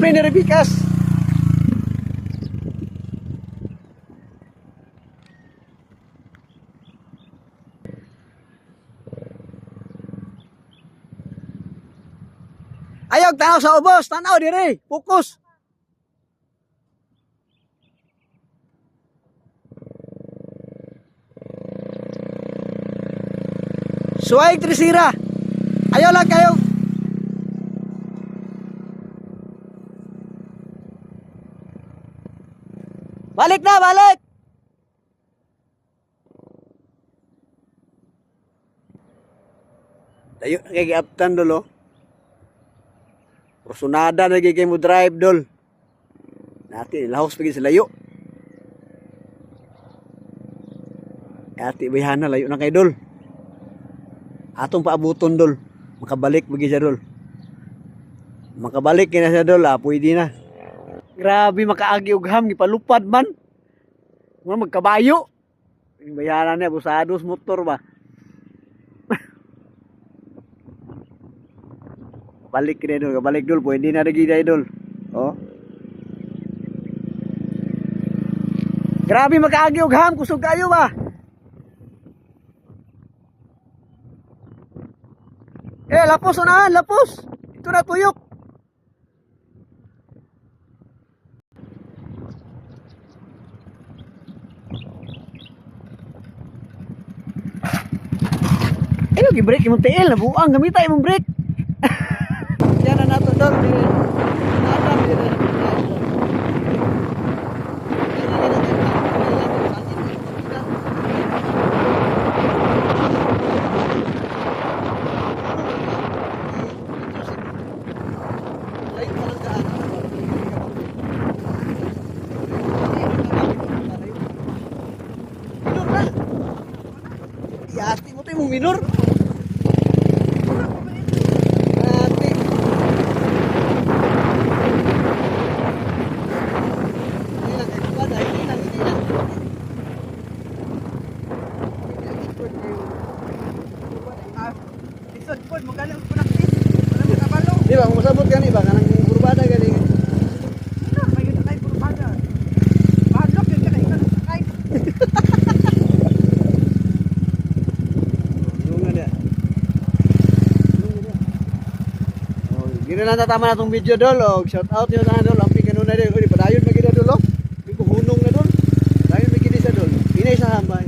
libre ni Rebikas. Ayog, tanaw sa ubos. Tanaw, dire. Focus. Suwaig, trisira. Ayaw lang kayo. Balik na, balik. Tayo, nakikiaptan dolo. Prosunada na gigay mo drive dol. Nati lahos pagi sa layo. Ati bayhana layo na kay dol. Atong paabuton dol. Makabalik pagi siya dol. Makabalik kina siya dol, pwede na. Grabe makaagi og ham gipalupad man. Mo magkabayo. Bayhana niya busados motor ba. Balik kini dul, balik dul, pwede na lagi na dul. Oh. Grabe makaagi og ham, kusog kayo ba? Lapos unahan, lapos. Ito na tuyok. Gi-break imong TL, nabuang gamita imong brake. Yan na nato dol. Nadam dire. Yati mo tayo mong minor. Di ba, masabot gani ba? Kanang kurbada gani. Ano, may yun na kurbada. Badlok yun ka na ikaw sakay. Lunga dia. Oh, gini lang tatama na tong video dol. Oh, shout out niyo sa dol. Ampi kanuna din. Padayon magida dol. Biko hunong na dol. Dayon magidi sa dol. Inay sa hambay.